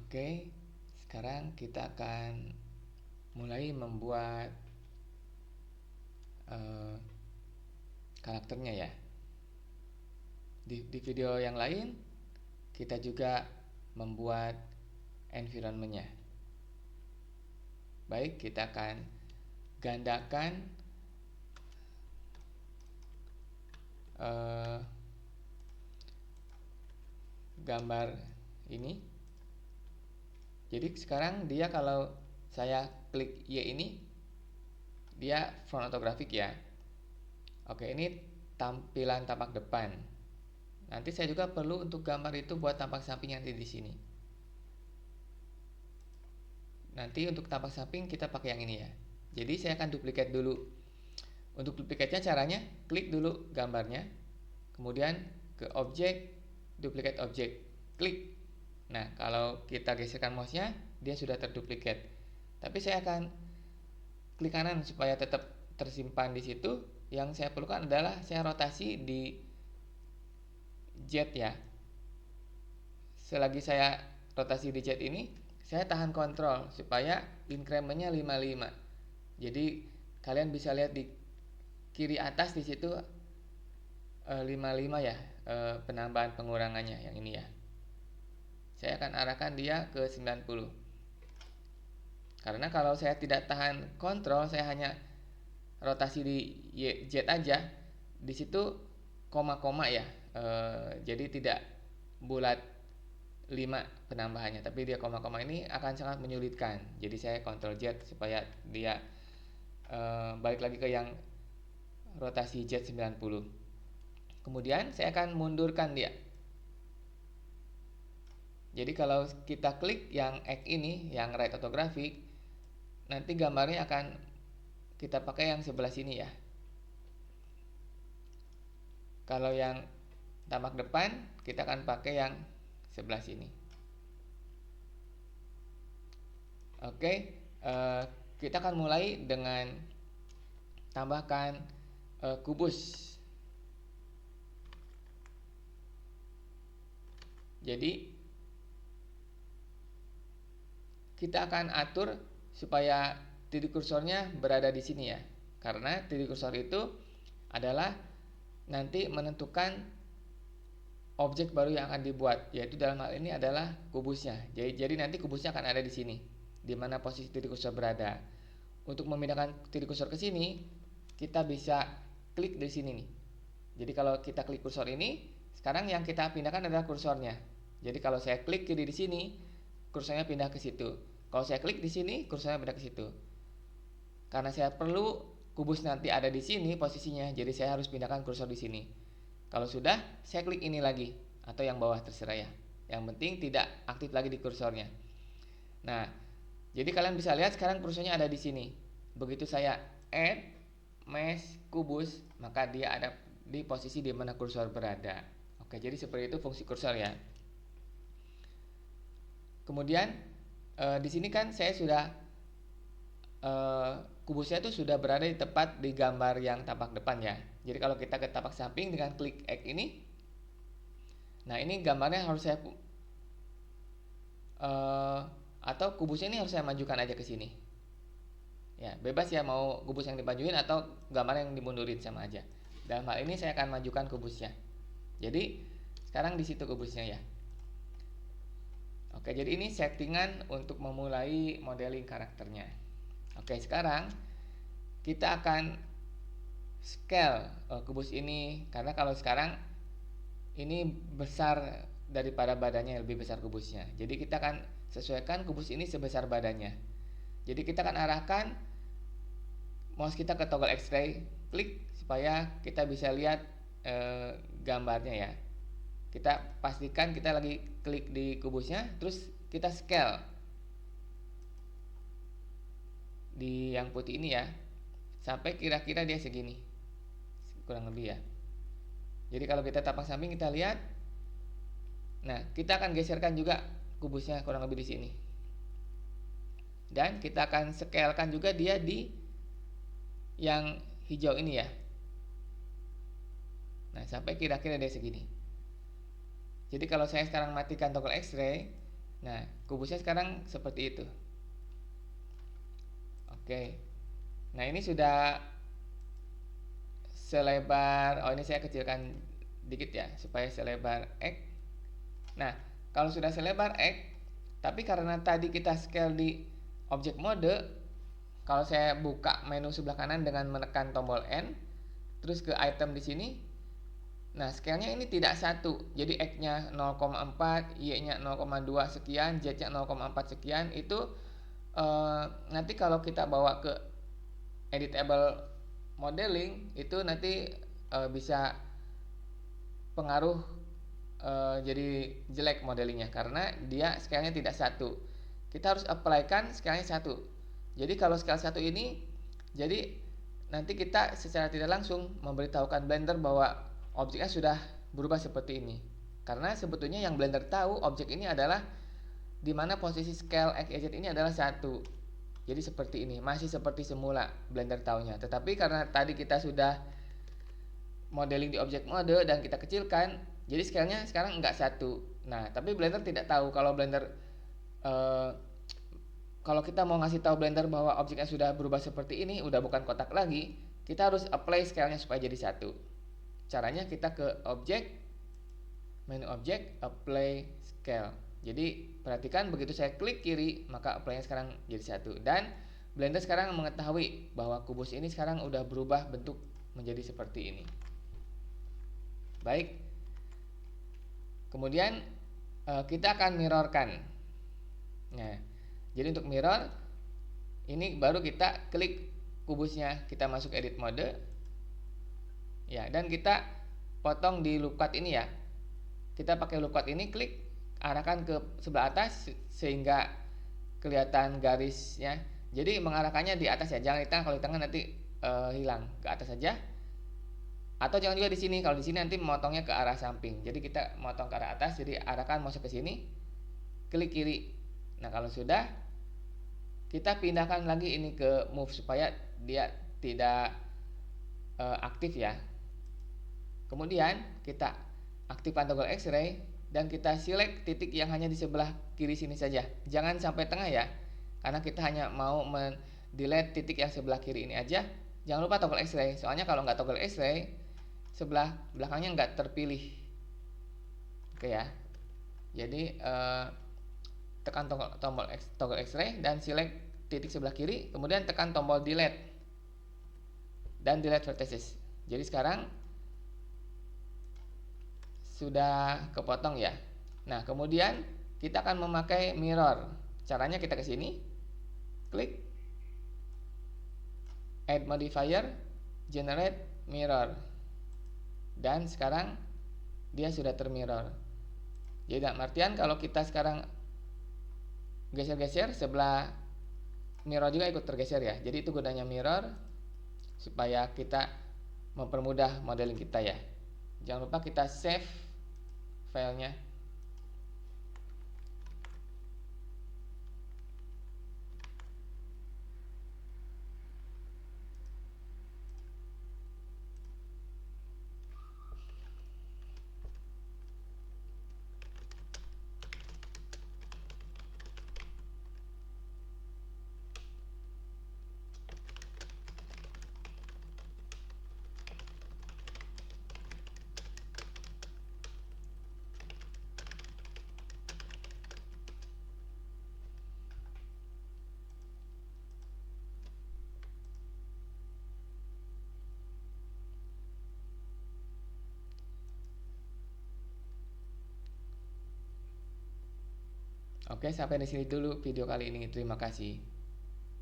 Oke, sekarang kita akan mulai membuat eh, karakternya ya. Di video yang lain kita juga membuat environmentnya. Baik, kita akan gandakan eh, gambar ini. Jadi sekarang dia kalau saya klik Y ini, dia front orthographic ya. Oke, ini tampilan tampak depan. Nanti saya juga perlu untuk gambar itu buat tampak samping nanti di sini. Nanti untuk tampak samping kita pakai yang ini ya. Jadi saya akan duplikat dulu. Untuk duplikatnya caranya klik dulu gambarnya, kemudian ke objek, duplikat objek, klik. Nah, kalau kita geserkan mouse-nya, dia sudah terduplikat. Tapi saya akan klik kanan supaya tetap tersimpan di situ. Yang saya perlukan adalah saya rotasi di Z ya. Selagi saya rotasi di Z ini, saya tahan kontrol supaya incrementnya 55. Jadi kalian bisa lihat di kiri atas di situ 55 ya, penambahan pengurangannya yang ini ya. Saya akan arahkan dia ke 90. Karena kalau saya tidak tahan kontrol, saya hanya rotasi di Z aja, di situ koma-koma ya. Jadi tidak bulat 5 penambahannya, tapi dia koma-koma ini akan sangat menyulitkan. Jadi saya Ctrl Z supaya dia balik lagi ke yang rotasi Z 90. Kemudian saya akan mundurkan dia. Jadi kalau kita klik yang X ini, yang right orthographic, nanti gambarnya akan kita pakai yang sebelah sini ya. Kalau yang tampak depan, kita akan pakai yang sebelah sini. Oke, kita akan mulai dengan tambahkan kubus. Jadi kita akan atur supaya titik kursornya berada di sini ya. Karena titik kursor itu adalah nanti menentukan objek baru yang akan dibuat, yaitu dalam hal ini adalah kubusnya. Jadi nanti kubusnya akan ada di sini, di mana posisi titik kursor berada. Untuk memindahkan titik kursor ke sini, kita bisa klik di sini nih. Jadi kalau kita klik kursor ini, sekarang yang kita pindahkan adalah kursornya. Jadi kalau saya klik kiri di sini, kursornya pindah ke situ. Kalau saya klik di sini, kursornya pindah ke situ. Karena saya perlu kubus nanti ada di sini posisinya, jadi saya harus pindahkan kursor di sini. Kalau sudah, saya klik ini lagi atau yang bawah terserah ya. Yang penting tidak aktif lagi di kursornya. Nah, jadi kalian bisa lihat sekarang kursornya ada di sini. Begitu saya add mesh kubus, maka dia ada di posisi di mana kursor berada. Oke, jadi seperti itu fungsi kursor ya. Kemudian di sini kan saya sudah kubusnya itu sudah berada di tepat di gambar yang tampak depan ya. Jadi kalau kita ke tampak samping dengan klik X ini, nah ini gambarnya harus saya atau kubusnya ini harus saya majukan aja ke sini. Ya, bebas ya mau kubus yang dimajuin atau gambar yang dimundurin sama aja. Dalam hal ini saya akan majukan kubusnya. Jadi sekarang di situ kubusnya ya. Oke, jadi ini settingan untuk memulai modeling karakternya. Oke, sekarang kita akan scale kubus ini, karena kalau sekarang ini besar daripada badannya, lebih besar kubusnya. Jadi kita akan sesuaikan kubus ini sebesar badannya. Jadi kita akan arahkan mouse kita ke toggle X-ray, klik supaya kita bisa lihat gambarnya ya. Kita pastikan kita lagi klik di kubusnya, terus kita scale di yang putih ini ya, sampai kira-kira dia segini, kurang lebih ya. Jadi kalau kita tapak samping kita lihat, nah kita akan geserkan juga kubusnya kurang lebih di sini, dan kita akan scalekan juga dia di yang hijau ini ya. Nah sampai kira-kira dia segini. Jadi kalau saya sekarang matikan toggle X-ray, Nah, kubusnya sekarang seperti itu. Oke. Nah, ini sudah selebar, oh ini saya kecilkan dikit ya supaya selebar X. Nah, kalau sudah selebar X, tapi karena tadi kita scale di objek mode, kalau saya buka menu sebelah kanan dengan menekan tombol N, terus ke item di sini, nah scale-nya ini tidak satu. Jadi X-nya 0,4, Y-nya 0,2 sekian, Z-nya 0,4 sekian. Itu nanti kalau kita bawa ke editable modeling, itu nanti bisa pengaruh jadi jelek modelingnya karena dia scale-nya tidak satu. Kita harus apply-kan scale-nya satu. Jadi kalau scale satu ini, jadi nanti kita secara tidak langsung memberitahukan Blender bahwa objeknya sudah berubah seperti ini. Karena sebetulnya yang Blender tahu objek ini adalah di mana posisi scale X, Y, Z ini adalah satu. Jadi seperti ini, masih seperti semula Blender tahunya. Tetapi karena tadi kita sudah modeling di objek mode dan kita kecilkan, jadi scale-nya sekarang enggak satu. Nah, tapi Blender tidak tahu kalau Blender kalau kita mau ngasih tahu Blender bahwa objeknya sudah berubah seperti ini, udah bukan kotak lagi, kita harus apply scale-nya supaya jadi satu. Caranya kita ke objek, menu objek, apply scale. Jadi perhatikan begitu saya klik kiri, maka apply-nya sekarang jadi satu. Dan Blender sekarang mengetahui bahwa kubus ini sekarang udah berubah bentuk menjadi seperti ini. Baik. Kemudian kita akan mirrorkan. Nah, jadi untuk mirror ini baru kita klik kubusnya, kita masuk edit mode. Ya, dan kita potong di loop cut ini ya. Kita pakai loop cut ini, klik arahkan ke sebelah atas sehingga kelihatan garisnya. Jadi mengarahkannya di atas ya, jangan di tengah. Kalau di tengah nanti hilang, ke atas saja. Atau jangan juga di sini. Kalau di sini nanti memotongnya ke arah samping. Jadi kita motong ke arah atas. Jadi arahkan mouse ke sini. Klik kiri. Nah, kalau sudah, kita pindahkan lagi ini ke move supaya dia tidak aktif ya. Kemudian kita aktifkan toggle X-ray dan kita select titik yang hanya di sebelah kiri sini saja. Jangan sampai tengah ya. Karena kita hanya mau delete titik yang sebelah kiri ini aja. Jangan lupa toggle X-ray. Soalnya kalau nggak toggle X-ray, sebelah belakangnya nggak terpilih. Oke ya. Jadi tekan toggle X-ray dan select titik sebelah kiri, kemudian tekan tombol delete dan delete vertices. Jadi sekarang sudah kepotong ya. Nah, kemudian kita akan memakai mirror. Caranya kita ke sini, klik add modifier, generate mirror. Dan sekarang dia sudah termirror. Jadi dalam artian kalau kita sekarang geser-geser, sebelah mirror juga ikut tergeser ya. Jadi itu gunanya mirror supaya kita mempermudah modeling kita ya. Jangan lupa kita save filenya. Oke, sampai di sini dulu video kali ini. Terima kasih.